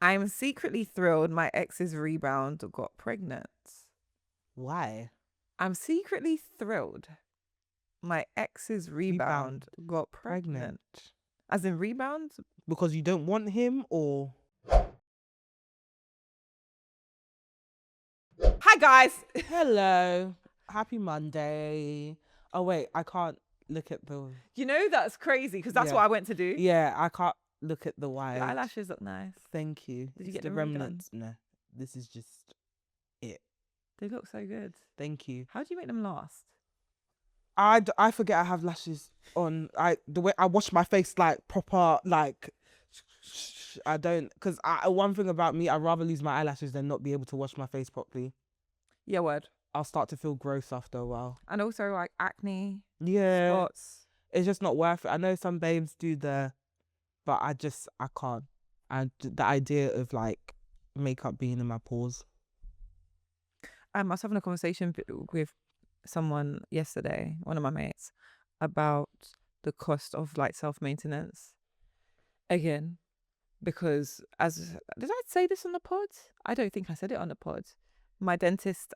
I'm secretly thrilled my ex's rebound got pregnant. Why? I'm secretly thrilled my ex's rebound got pregnant. As in rebound? Because you don't want him, or? Hi guys. Hello. Happy Monday. Oh wait, I can't look at the. You know that's crazy because that's what I went to do. Yeah, I can't look at the white. Your eyelashes look nice. Thank you. Did you get the them remnants? No, this is just it. They look so good. Thank you. How do you make them last? I forget I have lashes on. The way I wash my face like proper, like I don't, because one thing about me, I'd rather lose my eyelashes than not be able to wash my face properly. Yeah, word. I'll start to feel gross after a while. And also like acne. Yeah. Spots. It's just not worth it. I know some babes do but I can't. And the idea of like makeup being in my pores. I was having a conversation with someone yesterday, one of my mates, about the cost of like self-maintenance. Again, because did I say this on the pod? I don't think I said it on the pod. My dentist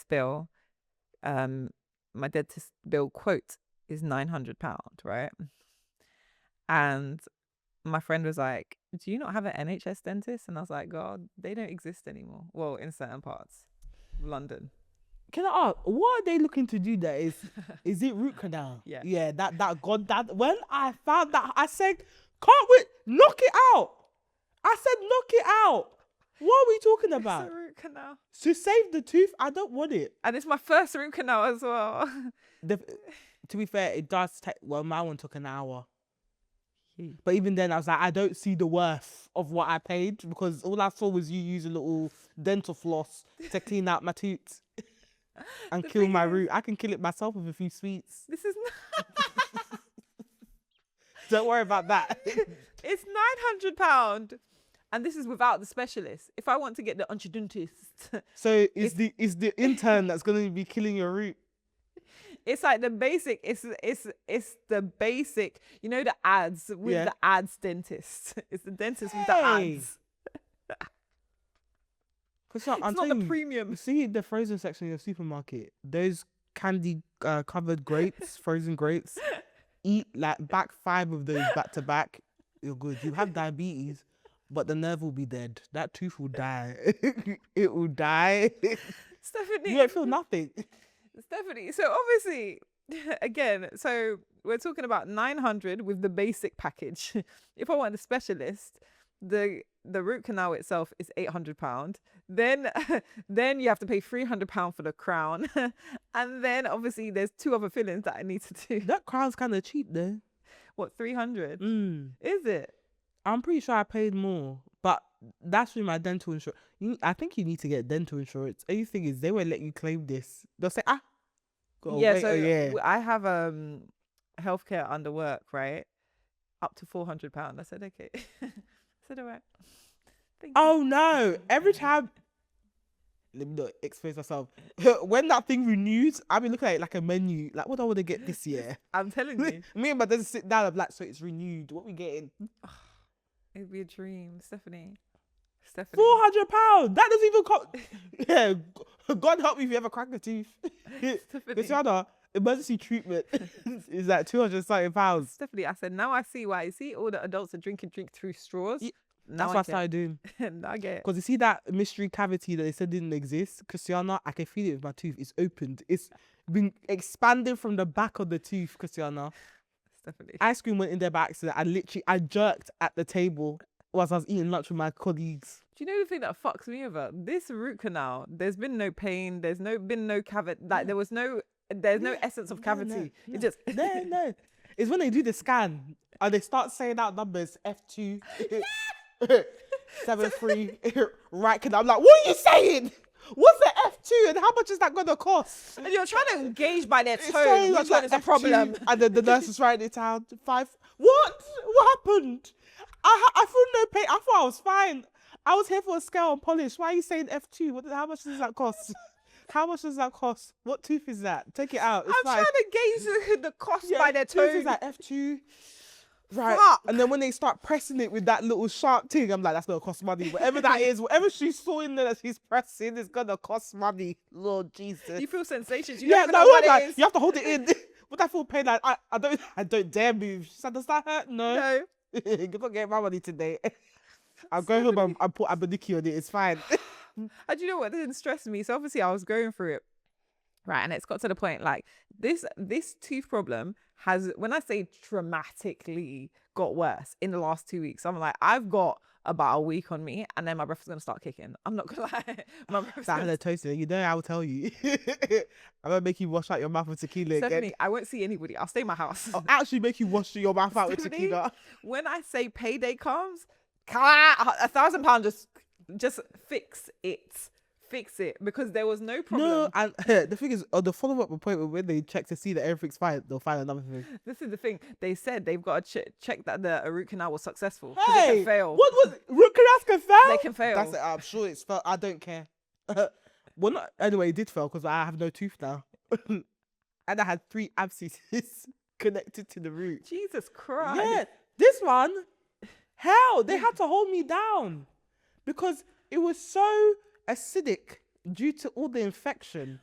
bill quote is £900, right? And my friend was like, do you not have an NHS dentist? And I was like, God, they don't exist anymore. Well, in certain parts of London. Can I ask, what are they looking to do there? Is it root canal? Yeah. Yeah, when I found that, I said, can't we knock it out? I said, knock it out. What are we talking about? It's a root canal. To save the tooth, I don't want it. And it's my first root canal as well. To be fair, it does take, well, my one took an hour. But even then, I was like, I don't see the worth of what I paid, because all I saw was you use a little dental floss to clean out my tooth and kill my root. I can kill it myself with a few sweets. This is not... Don't worry about that. It's £900. And this is without the specialist. If I want to get the orthodontist. So it's the intern that's going to be killing your root. It's like the basic, it's the basic, you know, the ads with the ads dentist. It's the dentist with the ads. It's not the premium. See the frozen section in your supermarket, those candy covered grapes, frozen grapes, eat like back 5 of those back to back, you're good. You have diabetes, but the nerve will be dead. That tooth will die. It will die. Stephanie, you won't feel nothing. Stephanie, so obviously, again, so we're talking about 900 with the basic package. If I want a specialist, the root canal itself is £800. Then you have to pay £300 for the crown. And then obviously there's 2 other fillings that I need to do. That crown's kind of cheap though. What, 300? Is it? I'm pretty sure I paid more, but that's through my dental insurance. I think you need to get dental insurance. Only thing is, they won't let you claim this. They'll say, I have healthcare under work, right? Up to £400. I said, okay. I said, all right. Oh no! Every time, let me not expose myself. When that thing renews, I've been looking at it like a menu. Like, what do I want to get this year? I'm telling you. Me and my dad sit down. I'm like, so it's renewed. What we getting? It'd be a dream, Stephanie. £400. That doesn't even cost. Yeah, God help me if you ever crack a tooth. Cristiana, emergency treatment is like £230. Stephanie, I said, now I see why. You see, all the adults are drinking drink through straws. Yeah, that's what I started doing. I get it. Because you see that mystery cavity that they said didn't exist, Christiana, I can feel it with my tooth. It's opened. It's been expanded from the back of the tooth, Christiana. Stephanie. Ice cream went in there by accident. I jerked at the table whilst I was eating lunch with my colleagues. Do you know the thing that fucks me over? This root canal, there's been no pain. There's been no cavity. Like, there's no essence of cavity. No. It just... No. It's when they do the scan and they start saying out numbers, F2, 73, right canal. I'm like, what are you saying? What's the F2 and how much is that going to cost? And you're trying to engage by their tone. Which one is a problem? And then the nurse is writing it down. 5. What happened? I feel no pain. I thought I was fine. I was here for a scale and polish. Why are you saying F2? How much does that cost? How much does that cost? What tooth is that? Take it out. It's I'm fine. trying to gauge the cost by their tone. Tooth is like F2. Right. Fuck. And then when they start pressing it with that little sharp thing, I'm like, that's gonna cost money. Whatever that is, whatever she saw in there that she's pressing is gonna cost money. Lord Jesus. You feel sensations. You Yeah, don't even no, know what like, it is. you have to hold it in. Would I feel pain? Like, I don't dare move. She said, does that hurt? No. No. You're not getting my money today. I'll go home and put Aboniki on it. It's fine. And you know what didn't stress me? So obviously I was going through it. Right. And it's got to the point like this tooth problem has, when I say dramatically got worse in the last 2 weeks, I'm like, I've got about a week on me and then my breath is going to start kicking. I'm not going to lie. My breath's That gonna... had a toaster. You know, I will tell you. I'm going to make you wash out your mouth with tequila Stephanie, again. I won't see anybody. I'll stay in my house. I'll actually make you wash your mouth out with Stephanie, tequila. when I say payday comes, £1,000 just fix it because there was no problem. No, and the thing is, on the follow-up appointment, when they check to see that everything's fine, they'll find another thing. This is the thing. They said they've got to check that the root canal was successful. 'Cause Hey, it can fail. what was root canals can fail? They can fail. That's it. I'm sure it's failed. I don't care. Well, not anyway. It did fail because I have no tooth now, and I had 3 abscesses connected to the root. Jesus Christ. Yeah, this one, hell, they had to hold me down because it was so acidic due to all the infection.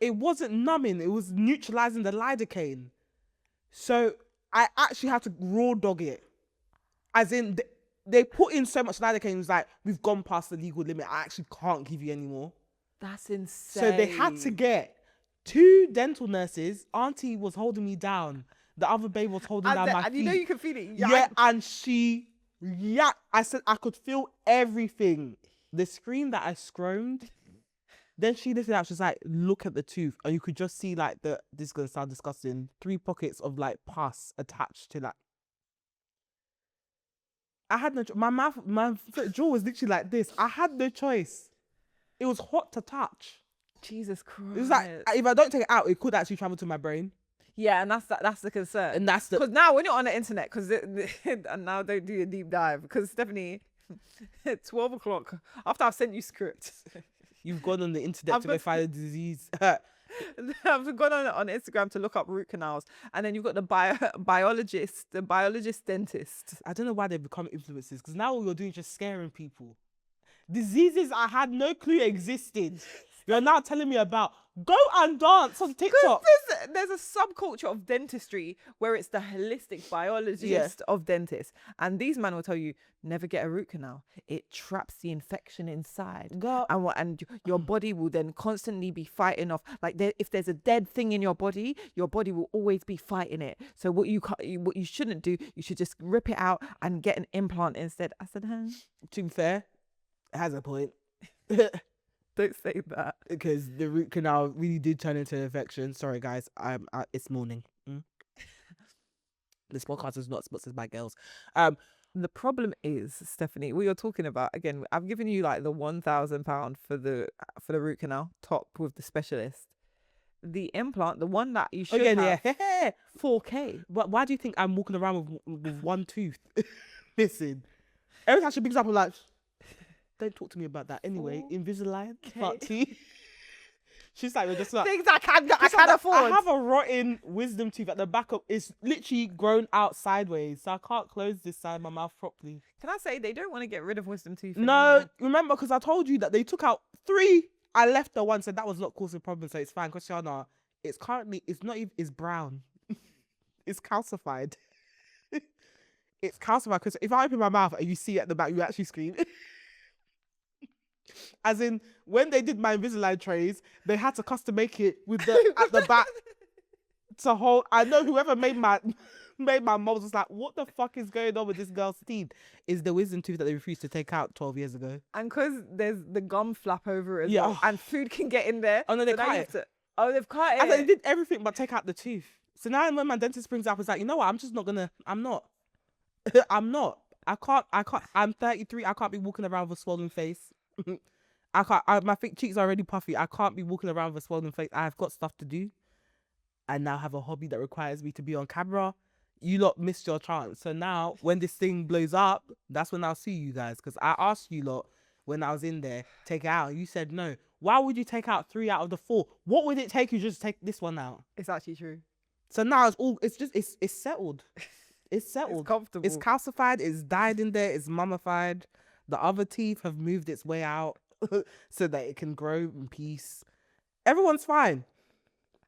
It wasn't numbing, it was neutralizing the lidocaine. So I actually had to raw dog it. As in, they put in so much lidocaine, it was like, we've gone past the legal limit. I actually can't give you any more. That's insane. So they had to get 2 dental nurses. Auntie was holding me down. The other babe was holding down my feet. And you know you can feel it. Yeah, and I said I could feel everything. The scream that I screamed, then she lifted out, she's like, look at the tooth. And you could just see like this is going to sound disgusting, 3 pockets of like pus attached to that. I had no, my jaw was literally like this. I had no choice. It was hot to touch. Jesus Christ. It was like, if I don't take it out, it could actually travel to my brain. Yeah, and that's the concern. And that's the... Because now when you're on the internet, and now don't do a deep dive, because Stephanie, 12 o'clock, after I've sent you script. You've gone on the internet to go find a disease. I've gone on Instagram to look up root canals, and then you've got the biologist dentist. I don't know why they've become influencers, because now all you're doing is just scaring people. Diseases I had no clue existed. You're now telling me about. Go and dance on TikTok. There's a subculture of dentistry where it's the holistic biologist of dentists. And these men will tell you, never get a root canal. It traps the infection inside. Girl. And your body will then constantly be fighting off. Like if there's a dead thing in your body will always be fighting it. So what you shouldn't do, you should just rip it out and get an implant instead. I said, to be fair, it has a point. Don't say that. Because the root canal really did turn into an infection. Sorry, guys. It's morning. This podcast is not sponsored by girls. The problem is, Stephanie, what you're talking about, again, I've given you like the £1,000 for the root canal, top with the specialist. The implant, the one that you should have, 4K. But why do you think I'm walking around with 1 tooth? Listen, every time she picks up, I'm like, don't talk to me about that. Anyway, Invisalign, part 2. She's like, we're just like things I can't afford. I have a rotten wisdom tooth at the back of. It's literally grown out sideways, so I can't close this side of my mouth properly. Can I say they don't want to get rid of wisdom tooth? No, remember, because I told you that they took out 3. I left the one, said that was not causing problems, so it's fine. Christiana, it's not even, it's brown. It's calcified. It's calcified because if I open my mouth and you see it at the back, you actually scream. As in, when they did my Invisalign trays, they had to custom make it with at the back to hold. I know whoever made my molds was like, what the fuck is going on with this girl's teeth? Is the wisdom tooth that they refused to take out 12 years ago. And because there's the gum flap over it as well, and food can get in there. Oh no, they cut it. They've cut it. And they did everything but take out the tooth. So now when my dentist brings it up, it's like, you know what? I'm not. I can't. I'm 33. I can't be walking around with a swollen face. My cheeks are already puffy. I can't be walking around with a swollen face. I've got stuff to do. I now have a hobby that requires me to be on camera. You lot missed your chance. So now when this thing blows up, that's when I'll see you guys. Because I asked you lot when I was in there, take it out. You said no. Why would you take out 3 out of the 4? What would it take you just to take this one out? It's actually true. So now it's settled. It's settled. It's comfortable. It's calcified. It's died in there. It's mummified. The other teeth have moved its way out so that it can grow in peace. Everyone's fine.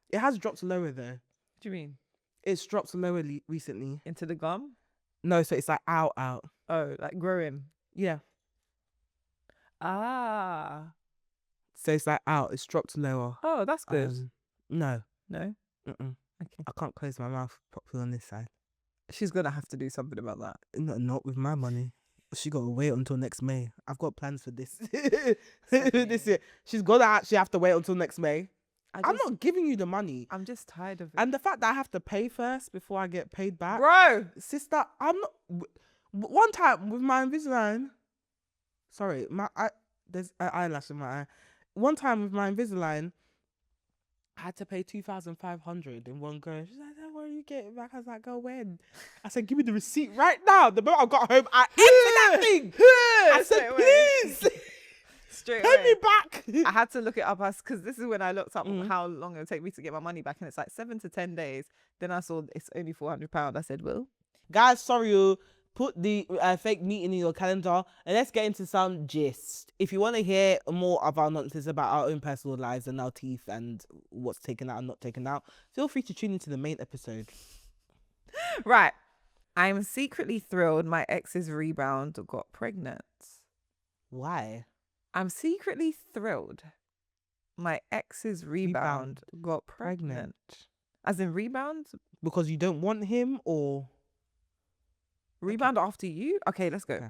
It has dropped lower though. What do you mean? It's dropped lower recently. Into the gum? No, so it's like out. Oh, like growing. Yeah. Ah. So it's like out. It's dropped lower. Oh, that's good. No. No? Mm-mm. Okay. I can't close my mouth properly on this side. She's going to have to do something about that. Not with my money. She got to wait until next May. I've got plans for this. This year. She's going to actually have to wait until next May. I'm not giving you the money. I'm just tired of it. And the fact that I have to pay first before I get paid back. Bro! Sister, I'm not... One time with my Invisalign... Sorry, there's an eyelash in my eye. One time with my Invisalign, I had to pay 2,500 in one go. She's like, where are you getting back? I was like, go when? I said, give me the receipt right now. The moment I got home, I emptied that thing. I said, please. Straight pay me back. I had to look it up because this is when I looked up how long it would take me to get my money back. And it's like 7 to 10 days. Then I saw it's only £400. I said, well. Guys, sorry, put the fake meeting in your calendar and let's get into some gist. If you want to hear more of our nonsense about our own personal lives and our teeth and what's taken out and not taken out, feel free to tune into the main episode. Right. I'm secretly thrilled my ex's rebound got pregnant. Why? I'm secretly thrilled my ex's rebound got pregnant. As in rebound? Because you don't want him or... Rebound after you? Okay, let's go. Okay.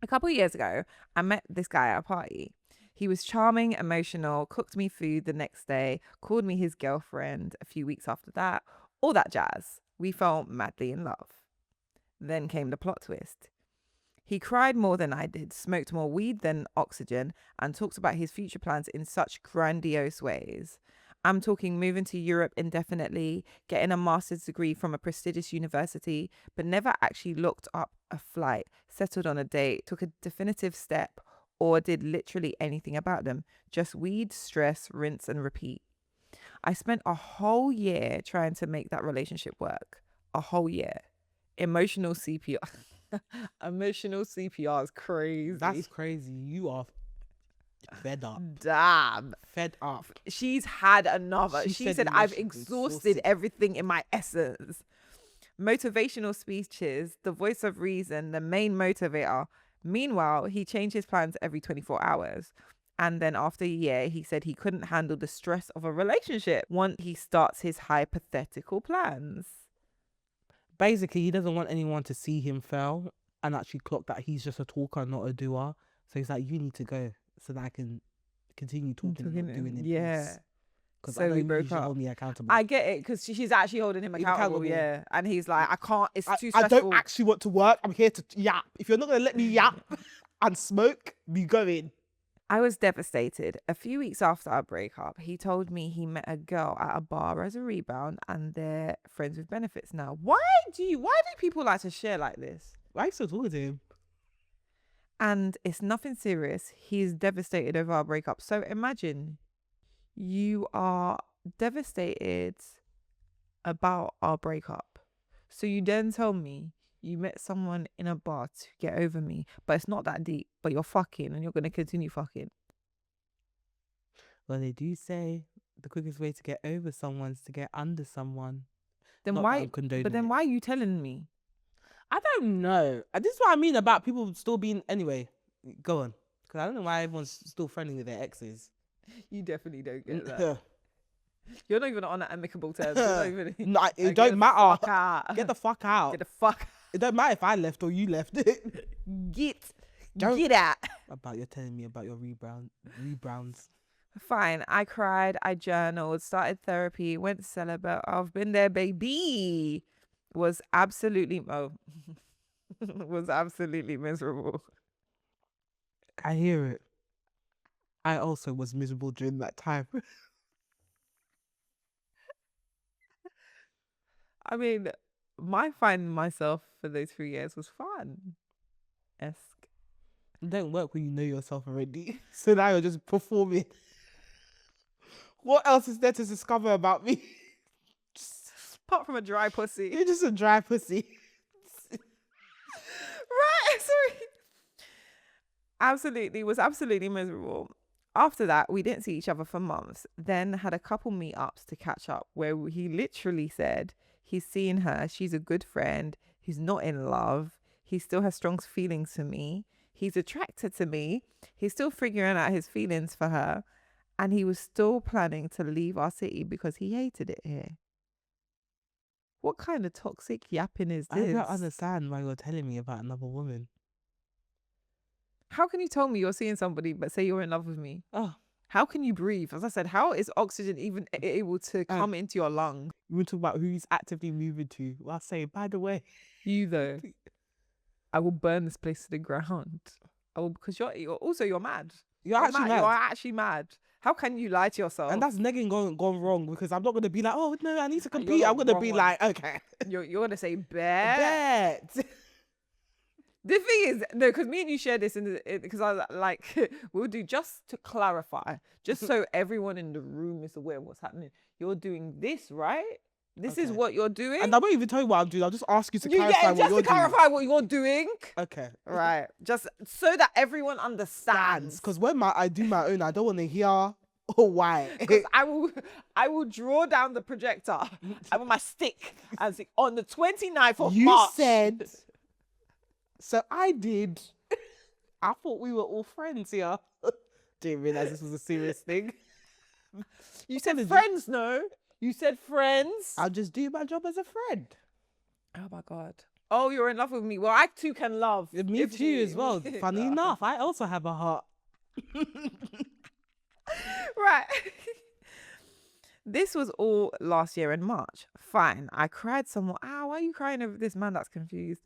A couple of years ago, I met this guy at a party. He was charming, emotional, cooked me food the next day, called me his girlfriend a few weeks after that, all that jazz. We fell madly in love. Then came the plot twist. He cried more than I did, smoked more weed than oxygen, and talked about his future plans in such grandiose ways. I'm talking moving to Europe indefinitely, getting a master's degree from a prestigious university, but never actually looked up a flight, settled on a date, took a definitive step, or did literally anything about them. Just weed, stress, rinse, and repeat. I spent a whole year trying to make that relationship work. A whole year. Emotional CPR. Emotional CPR is crazy. That's crazy. You are fed up. Damn. Fed up. She's had another. She said I've exhausted everything in my essence. Motivational speeches, the voice of reason, the main motivator. Meanwhile, he changed his plans every 24 hours. And then after a year, he said he couldn't handle the stress of a relationship once he starts his hypothetical plans. Basically, he doesn't want anyone to see him fail and actually clock that he's just a talker, not a doer. So he's like, you need to go so that I can continue talking and not doing it. Yeah. Because So I know we you broke should up. hold me accountable. I get it because she's actually holding him accountable. Yeah. And he's like, I can't, it's too stressful. I don't actually want to work. I'm here to yap. If you're not going to let me yap and smoke, be going. I was devastated. A few weeks after our breakup, he told me he met a girl at a bar as a rebound and they're friends with benefits now. Why do people like to share like this? Why are you still talking to him? And it's nothing serious. He's devastated over our breakup. So imagine you are devastated about our breakup. So you then tell me you met someone in a bar to get over me, but it's not that deep, but you're fucking and you're going to continue fucking. Well, they do say the quickest way to get over someone is to get under someone. Then Not why? that I'm condoning But then it. why are you telling me? I don't know. This is what I mean about people still being... Anyway, go on. Because I don't know why everyone's still friendly with their exes. You definitely don't get that. You're not even on amicable terms. You're not even... No, it Like, don't matter. Get Get the fuck out. the fuck out. It don't matter if I left or you left. Get Don't- out. You're telling me about your rebounds. Fine. I cried. I journaled. Started therapy. Went celibate. I've been there, baby. Was absolutely was absolutely miserable. I hear it. I also was miserable during that time. I mean, my finding myself for those 3 years was fun. Esque. It don't work when you know yourself already. So now you're just performing. What else is there to discover about me? Apart from a dry pussy. You're just a dry pussy. Right, sorry. Was absolutely miserable. After that, we didn't see each other for months. Then had a couple meetups to catch up where he literally said he's seen her. She's a good friend. He's not in love. He still has strong feelings for me. He's attracted to me. He's still figuring out his feelings for her. And he was still planning to leave our city because he hated it here. What kind of toxic yapping is this? I don't understand why you're telling me about another woman. How can you tell me you're seeing somebody but say you're in love with me? Oh, How can you breathe? As I said, how is oxygen even able to come into your lung? we talk about who he's actively moving to. Well, I'll say, by the way, You though, I will burn this place to the ground. I will, because you're mad. you're actually mad. You are actually mad. How can you lie to yourself? And that's negging gone wrong, because I'm not going to be like, oh, no, I need to compete. not I'm going to wrong be one. like, okay. You're gonna say bet. Bet. The thing is, no, because me and you share this because I was like, we'll do, just to clarify, just so everyone in the room is aware of what's happening. You're doing this, right? This is Okay. what you're doing. And I won't even tell you what I'm doing. I'll just ask you to You clarify get what just you're to clarify what you're doing. doing. Okay. Right. Just so that everyone understands. Because when I do my own, I don't want to hear, oh, why. Because I will draw down the projector with my stick and say, on the 29th of You March. said, so I did. I thought we were all friends here. Didn't realize this was a serious thing. You said friends, no? You said friends. I'll just do my job as a friend. Oh my God. Oh, you're in love with me. Well, I too can love. Me too as well. Funny enough, I also have a heart. Right. This was all last year in March. Fine. I cried some more. Why are you crying over this man that's confused?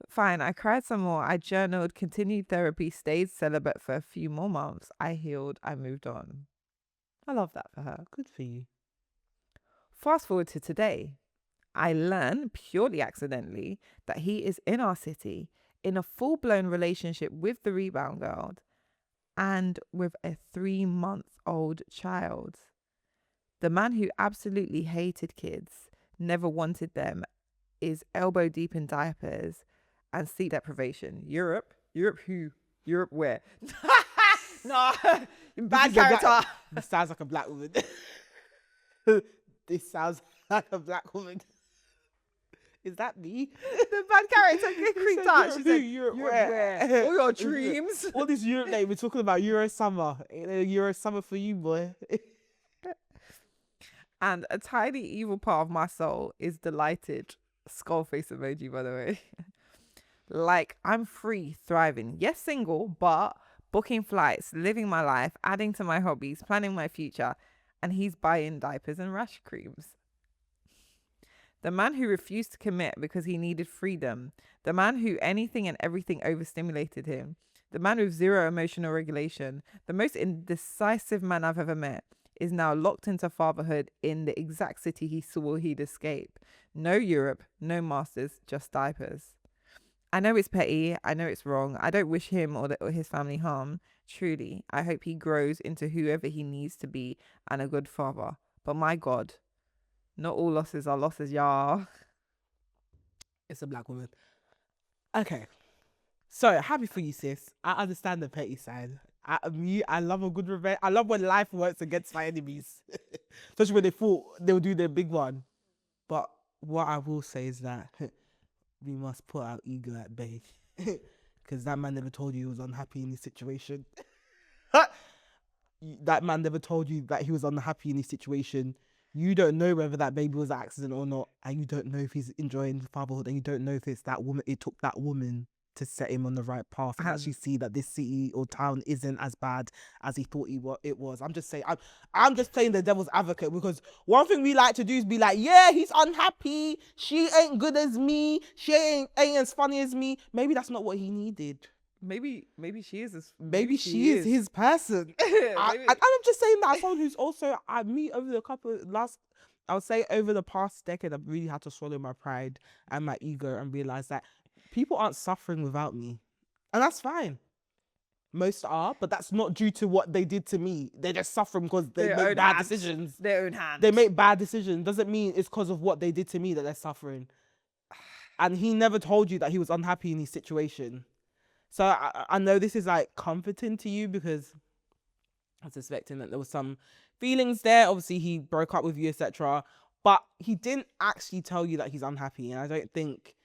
Fine. I cried some more. I journaled, continued therapy, stayed celibate for a few more months. I healed. I moved on. I love that for her. Good for you. Fast forward to today. I learn purely accidentally that he is in our city in a full-blown relationship with the Rebound girl and with a 3-month-old child. The man who absolutely hated kids, never wanted them, is elbow deep in diapers and sleep deprivation. Europe who? Europe where? No, bad character. This sounds like a black woman. This sounds like a black woman. Is that me? The bad character get creeped out. She said, Europe where? All your dreams. All this Europe day, we're talking about Euro summer. Euro summer for you, boy. And a tiny evil part of my soul is delighted. Skull face emoji, by the way. Like, I'm free, thriving. Yes, single, but booking flights, living my life, adding to my hobbies, planning my future. And he's buying diapers and rash creams. The man who refused to commit because he needed freedom. The man who anything and everything overstimulated him. The man with zero emotional regulation. The most indecisive man I've ever met is now locked into fatherhood in the exact city he swore he'd escape. No Europe, no masters, just diapers. I know it's petty. I know it's wrong. I don't wish him or his family harm. Truly, I hope he grows into whoever he needs to be and a good father. But my God, not all losses are losses, y'all. It's a black woman. Okay. So, happy for you, sis. I understand the petty side. I love a good revenge. I love when life works against my enemies. Especially when they thought they'll do their big one. But what I will say is that we must put our ego at bay. Because that man never told you he was unhappy in his situation. That man never told you that he was unhappy in his situation. You don't know whether that baby was an accident or not. And you don't know if he's enjoying fatherhood. And you don't know if it's that woman. It took that woman to set him on the right path and actually see that this city or town isn't as bad as he thought it was. I'm just saying, I'm just playing the devil's advocate, because one thing we like to do is be like, yeah, he's unhappy. She ain't good as me. She ain't as funny as me. Maybe that's not what he needed. Maybe she is. Maybe she is his person. I'm just saying that as someone who's also, I would say over the past decade, I've really had to swallow my pride and my ego and realize that people aren't suffering without me. And that's fine. Most are, but that's not due to what they did to me. They're just suffering because they Their make own bad hands. decisions. Their own hands. They make bad decisions. Doesn't mean it's because of what they did to me that they're suffering. And he never told you that he was unhappy in his situation. So I know this is like comforting to you because I'm suspecting that there was some feelings there. Obviously, he broke up with you, etc. But he didn't actually tell you that he's unhappy. And I don't think,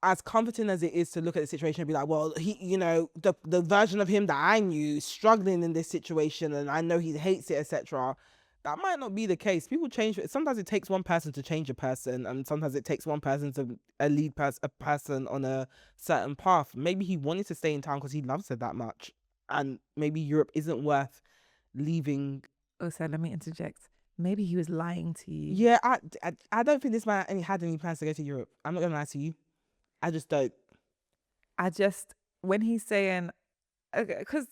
as comforting as it is to look at the situation and be like, well, he, you know, the version of him that I knew is struggling in this situation and I know he hates it, etc. That might not be the case. People change. Sometimes it takes one person to change a person, and sometimes it takes one person to lead a person on a certain path. Maybe he wanted to stay in town because he loves her that much, and maybe Europe isn't worth leaving. Also, let me interject. Maybe he was lying to you. Yeah, I don't think this man had any plans to go to Europe. I'm not gonna lie to you. I just don't. When he's saying, because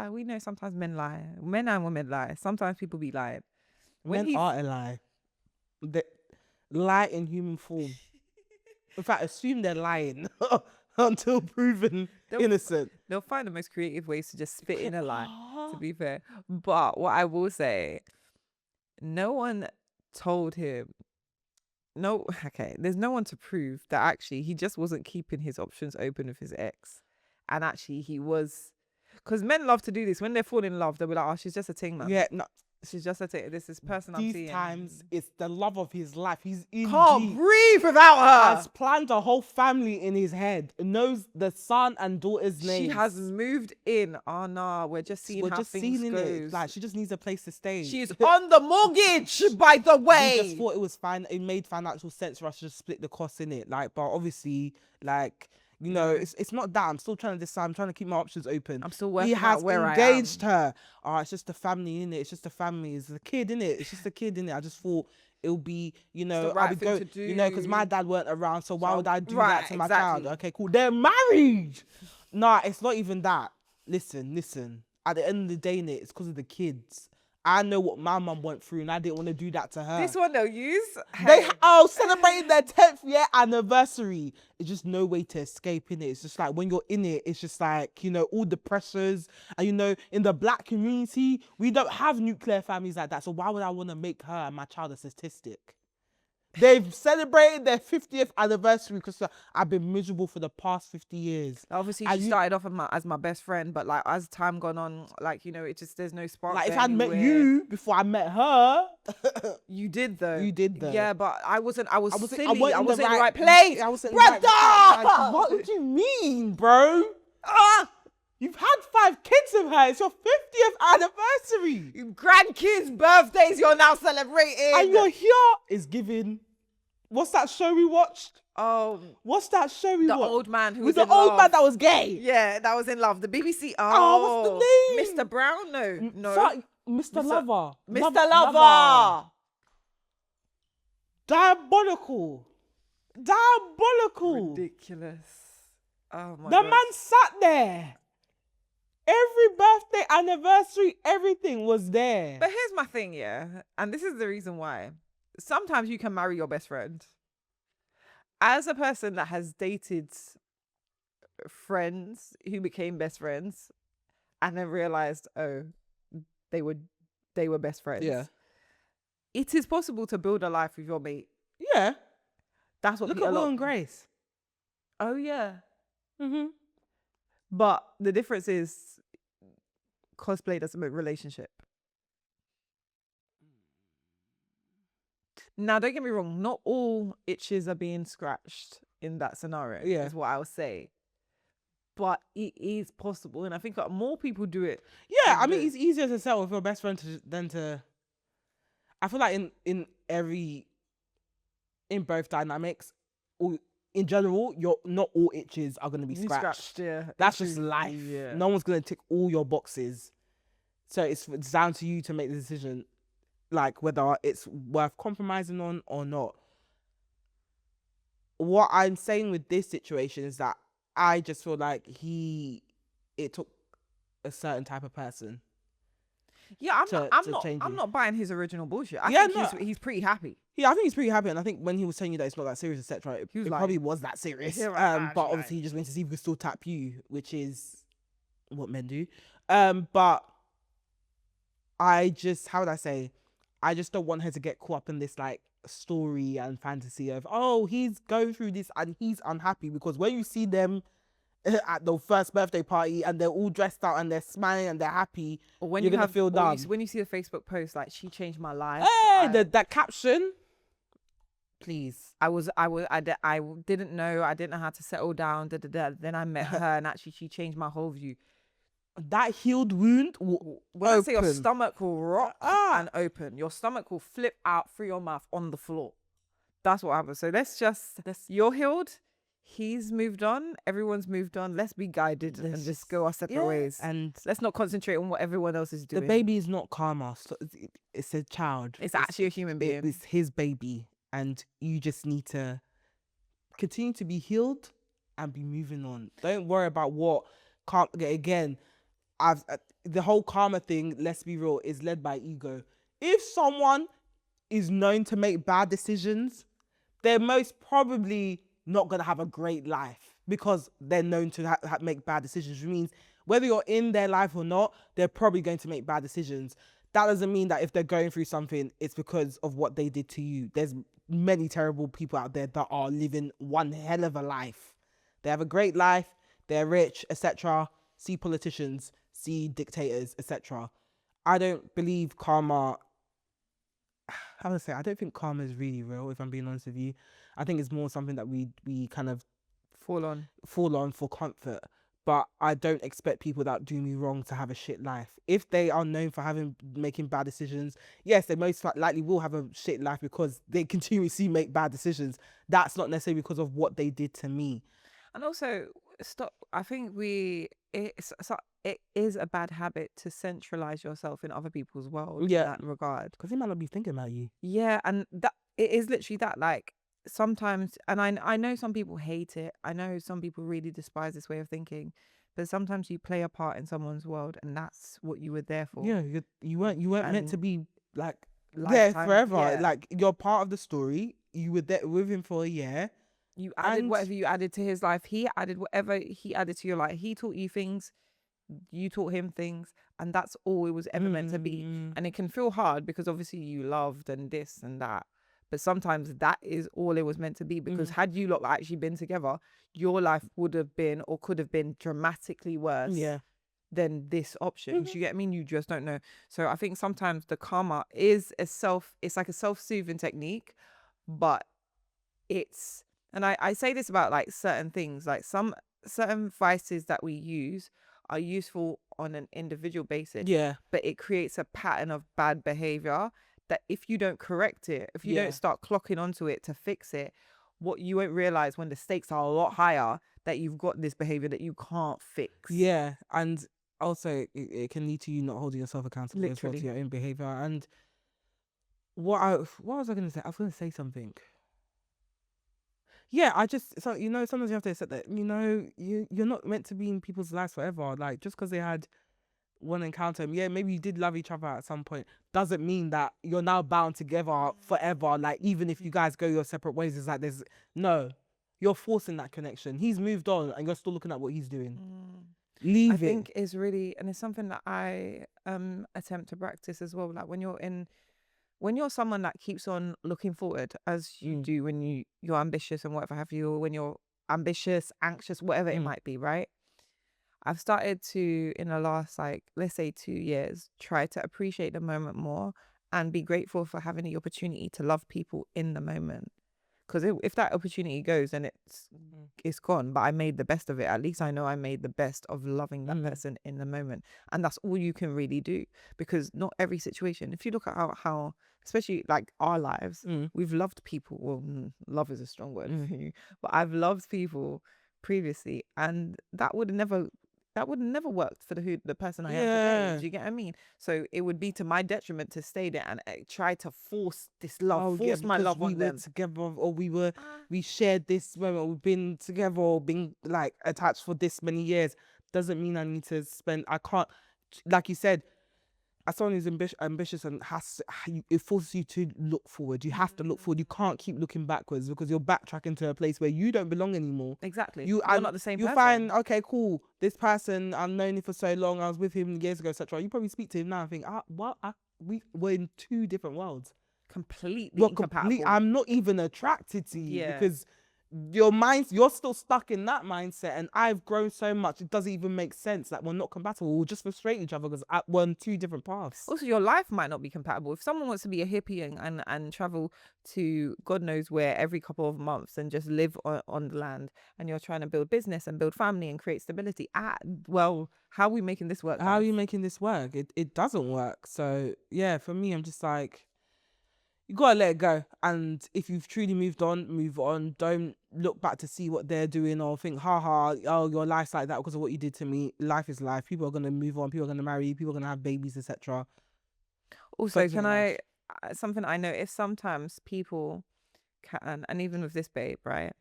we know sometimes men lie. Men and women lie. Sometimes people be lying. Men are a lie. They lie in human form. In fact, assume they're lying until proven innocent. They'll find the most creative ways to just spit in a lie, to be fair. But what I will say, no one told him. No, okay, there's no one to prove that actually he just wasn't keeping his options open with his ex. And actually he was, because men love to do this. When they fall in love, they'll be like, oh, she's just a ting, man. Yeah, no. She's just a ting. This is person I'm seeing. These times, it's the love of his life. He's in Can't deep. breathe without her. Has planned a whole family in his head. Knows the son and daughter's names. She has moved in. Oh no, we're just seeing how things goes. It. Like, she just needs a place to stay. She's on the mortgage, by the way. We just thought it was fine. It made financial sense for us to just split the costs in it. Like, but obviously, like, you know, it's not that. I'm still trying to decide. I'm trying to keep my options open. I'm still working out where I am. He has engaged her. Oh, it's just a family, innit? It's just a family. It's a kid, innit? It's just a kid, innit? I just thought it'll be, you know, right thing to do. You know, because my dad weren't around, so why would I do that to my child? Okay, cool. They're married. Nah, it's not even that. Listen. At the end of the day, innit, it's because of the kids. I know what my mum went through, and I didn't want to do that to her. This one they'll use. They celebrating their 10th year anniversary. It's just no way to escape in it. It's just like when you're in it, it's just like, you know, all the pressures. And you know, in the black community, we don't have nuclear families like that. So why would I want to make her and my child a statistic? They've celebrated their 50th anniversary because I've been miserable for the past 50 years. Obviously, she started off as my best friend, but like as time gone on, like, you know, it just, there's no spark. Like if I'd met you before I met her. You did though. You did though. Yeah, but I was silly. I wasn't in the right right place. I wasn't in the right place. What do you mean, bro? You've had 5 kids with her. It's your 50th anniversary. Grandkids' birthdays you're now celebrating. And you're here is giving. What's that show we watched? Oh. What's that show we watched? The old man who was the old man that was gay. Yeah, that was in love. The BBC. Oh, what's the name? Mr. Brown? No. Sorry, Mr. Lover. Mr. Lover. Diabolical. Ridiculous. Oh my God. The man sat there. Every birthday, anniversary, everything was there. But here's my thing, yeah. And this is the reason why. Sometimes you can marry your best friend. As a person that has dated friends who became best friends and then realized, oh, they were best friends. Yeah. It is possible to build a life with your mate. Yeah. That's what Look at Will and Grace. Oh yeah. Mm-hmm. But the difference is cosplay doesn't make relationship. Now, don't get me wrong. Not all itches are being scratched in that scenario. Yeah. Is what I would say. But it is possible. And I think more people do it. Yeah. I mean, it's easier to settle with your best friend than to... I feel like in both dynamics, or in general, not all itches are going to be scratched. Yeah. That's just life. Yeah. No one's going to tick all your boxes. So it's down to you to make the decision, like whether it's worth compromising on or not. What I'm saying with this situation is that I just feel like it took a certain type of person. Yeah, to change I'm you. not buying his original bullshit. I Yeah, think no. he's pretty happy. Yeah, I think he's pretty happy, and I think when he was telling you that it's not that serious, etc., He was it like, probably was that serious. yeah, right, But right. obviously he just went to see if he could still tap you, which is what men do. But I just, how would I say, I just don't want her to get caught up in this like story and fantasy of, oh, he's going through this and he's unhappy, because when you see them at the first birthday party and they're all dressed out and they're smiling and they're happy, Or when you're you gonna feel down. when you see the Facebook post like, she changed my life. Hey, that caption, please. I didn't know. I didn't know how to settle down. Then I met her, and actually, she changed my whole view. That healed wound will When I say your open. stomach will rock and open, your stomach will flip out through your mouth on the floor. That's what happens. So you're healed. He's moved on. Everyone's moved on. Let's be guided and just go our separate ways. And let's not concentrate on what everyone else is doing. the baby is not karma. So it's a child. It's actually a human being. It's his baby. And you just need to continue to be healed and be moving on. Don't worry about what again. The whole karma thing, let's be real, is led by ego. If someone is known to make bad decisions, they're most probably not going to have a great life because they're known to make bad decisions, which means whether you're in their life or not, they're probably going to make bad decisions. That doesn't mean that if they're going through something, it's because of what they did to you. There's many terrible people out there that are living one hell of a life. They have a great life, they're rich, etc. See politicians, see dictators, etc. I don't believe karma. How do I say? I don't think karma is really real, if I'm being honest with you. I think it's more something that we kind of fall on for comfort. But I don't expect people that do me wrong to have a shit life. If they are known for making bad decisions, yes, they most likely will have a shit life because they continuously make bad decisions. That's not necessarily because of what they did to me. And also, I think it is a bad habit to centralize yourself in other people's world in that regard. Because they might not be thinking about you. Yeah, and that it is literally that. Like sometimes, and I know some people hate it. I know some people really despise this way of thinking. But sometimes you play a part in someone's world, and that's what you were there for. Yeah, you weren't meant to be like lifetime, there forever. yeah. Like you're part of the story. You were there with him for a year. You added whatever you added to his life. He added whatever he added to your life. He taught you things. You taught him things, and that's all it was ever meant to be. And it can feel hard because obviously you loved and this and that, but sometimes that is all it was meant to be, because had you lot actually been together, your life would have been or could have been dramatically worse than this option. Do you get me? You just don't know. So I think sometimes the karma is it's like a self-soothing technique, but and I say this about like certain things, like certain vices that we use are useful on an individual basis, but it creates a pattern of bad behavior that if you don't correct it, if you don't start clocking onto it to fix it, what you won't realize when the stakes are a lot higher, that you've got this behavior that you can't fix. And also it can lead to you not holding yourself accountable as well to your own behavior. And what was I going to say? I was going to say something. Sometimes you have to accept that, you're not meant to be in people's lives forever. Like, just because they had one encounter, maybe you did love each other at some point, doesn't mean that you're now bound together forever. Like, even if you guys go your separate ways, it's like you're forcing that connection. He's moved on and you're still looking at what he's doing. I think it's really, and it's something that I attempt to practice as well. Like when you're someone that keeps on looking forward, as you do when you're ambitious and whatever have you, or when you're ambitious, anxious, whatever it might be, right? I've started to, in the last, like, let's say 2 years, try to appreciate the moment more and be grateful for having the opportunity to love people in the moment. Because if that opportunity goes, then it's gone. But I made the best of it. At least I know I made the best of loving that person in the moment. And that's all you can really do. Because not every situation, if you look at how especially like our lives, we've loved people. Well, love is a strong word for you. But I've loved people previously. And that would have never worked for the person I am today. Do you get what I mean? So it would be to my detriment to stay there and try to force this love, my love on them. Together, or we shared this moment, we've been together or been like attached for this many years. Doesn't mean I need to I can't, like you said, as someone who's ambitious and it forces you to look forward. You have to look forward. You can't keep looking backwards because you're backtracking to a place where you don't belong anymore. Exactly. You're not the same You person. find, okay, cool, this person, I've known him for so long, I was with him years ago, etc. You probably speak to him now and think, we're in two different worlds. Completely We're incompatible. I'm not even attracted to you Yeah. because you're still stuck in that mindset, and I've grown so much it doesn't even make sense. Like, we're not compatible. We'll just frustrate each other because we're on two different paths. Also, your life might not be compatible. If someone wants to be a hippie and travel to God knows where every couple of months and just live on the land, and you're trying to build business and build family and create stability, well, how are we making this work? How are you making this work? It doesn't work. So yeah, for me, I'm just like, you gotta let it go. And if you've truly moved on, move on. Don't look back to see what they're doing or think, oh, your life's like that because of what you did to me. Life is life. People are gonna move on. People are gonna marry. People are gonna have babies, etc. Also, something I notice sometimes people can, and even with this babe, right?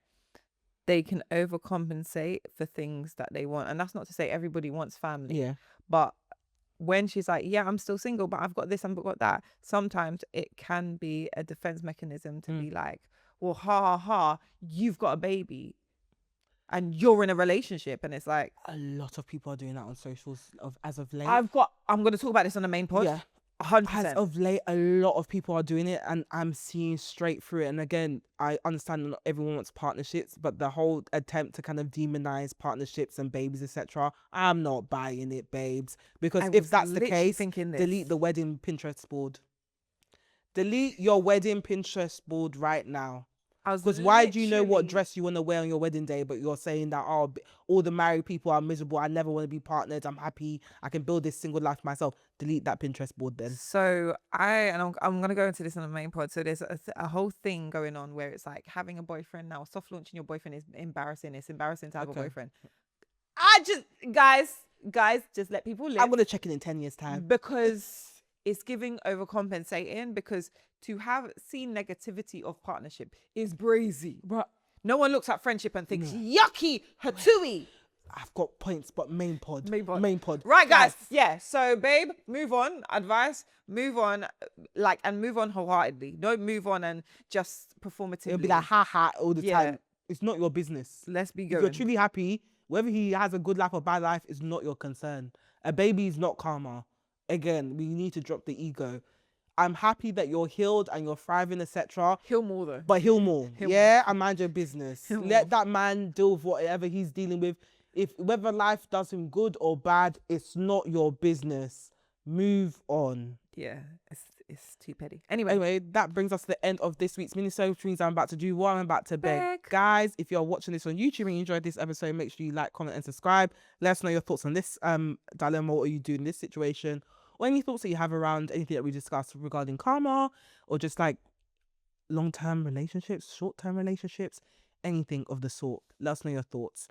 They can overcompensate for things that they want. And that's not to say everybody wants family. Yeah. But when she's like, yeah, I'm still single, but I've got this and I've got that, sometimes it can be a defense mechanism to be like, well, ha ha ha, you've got a baby and you're in a relationship. And it's like, a lot of people are doing that on socials as of late. I'm going to talk about this on the main pod. Yeah. 100%. As of late, a lot of people are doing it, and I'm seeing straight through it. And again, I understand not everyone wants partnerships, but the whole attempt to kind of demonize partnerships and babies, etc., I'm not buying it, babes. Because if that's the case, delete the wedding Pinterest board. Delete your wedding Pinterest board right now. Because why do you know what dress you want to wear on your wedding day, but you're saying that, oh, all the married people are miserable, I never want to be partnered, I'm happy, I can build this single life myself. Delete that Pinterest board then. So I'm going to go into this on the main pod. So there's a whole thing going on where it's like having a boyfriend now. Soft launching your boyfriend is embarrassing. It's embarrassing to have a boyfriend. Guys, just let people live. I'm going to check in 10 years' time. Because it's giving overcompensating, because to have seen negativity of partnership is brazy. But no one looks at friendship and thinks, yucky, hatui. I've got points, but main pod. Right, guys. Yeah. So, babe, move on. Advice, move on. And move on wholeheartedly. Don't move on and just performatively. It'll be like, ha all the time. It's not your business. Let's be going. If you're truly happy, whether he has a good life or bad life is not your concern. A baby is not karma. Again, we need to drop the ego. I'm happy that you're healed and you're thriving, etc. Heal more though. But heal more. And mind your business. Let that man deal with whatever he's dealing with. Whether life does him good or bad, it's not your business. Move on. Yeah, it's too petty. Anyway, that brings us to the end of this week's mini-sode, which means I'm about to do what I'm about to beg. Guys, if you're watching this on YouTube and you enjoyed this episode, make sure you like, comment, and subscribe. Let us know your thoughts on this dilemma. What are you doing in this situation? Or any thoughts that you have around anything that we discussed regarding karma, or just like long-term relationships, short-term relationships, anything of the sort. Let us know your thoughts.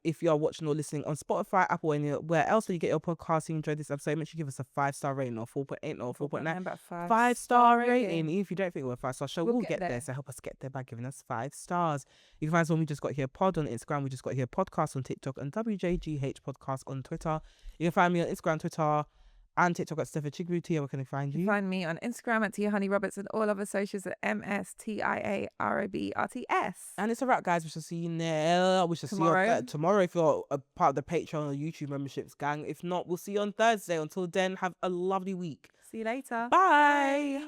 If you are watching or listening on Spotify, Apple, anywhere else where you get your podcast, you enjoyed this episode, make sure you give us a 5-star rating, or 4.8 or 4.9. 5-star rating. If you don't think we're a 5-star show, we'll get there. So help us get there by giving us 5 stars. You can find us on We Just Got Here Pod on Instagram, We Just Got Here Podcast on TikTok, and WJGH Podcast on Twitter. You can find me on Instagram, Twitter, and TikTok at Steph and Tia. Where can I find you? You find me on Instagram at Tia Honey Roberts, and all other socials at MSTIAROBRTS. And it's a wrap, guys. We shall see you there. We shall see you tomorrow if you're a part of the Patreon or YouTube memberships gang. If not, we'll see you on Thursday. Until then, have a lovely week. See you later. Bye.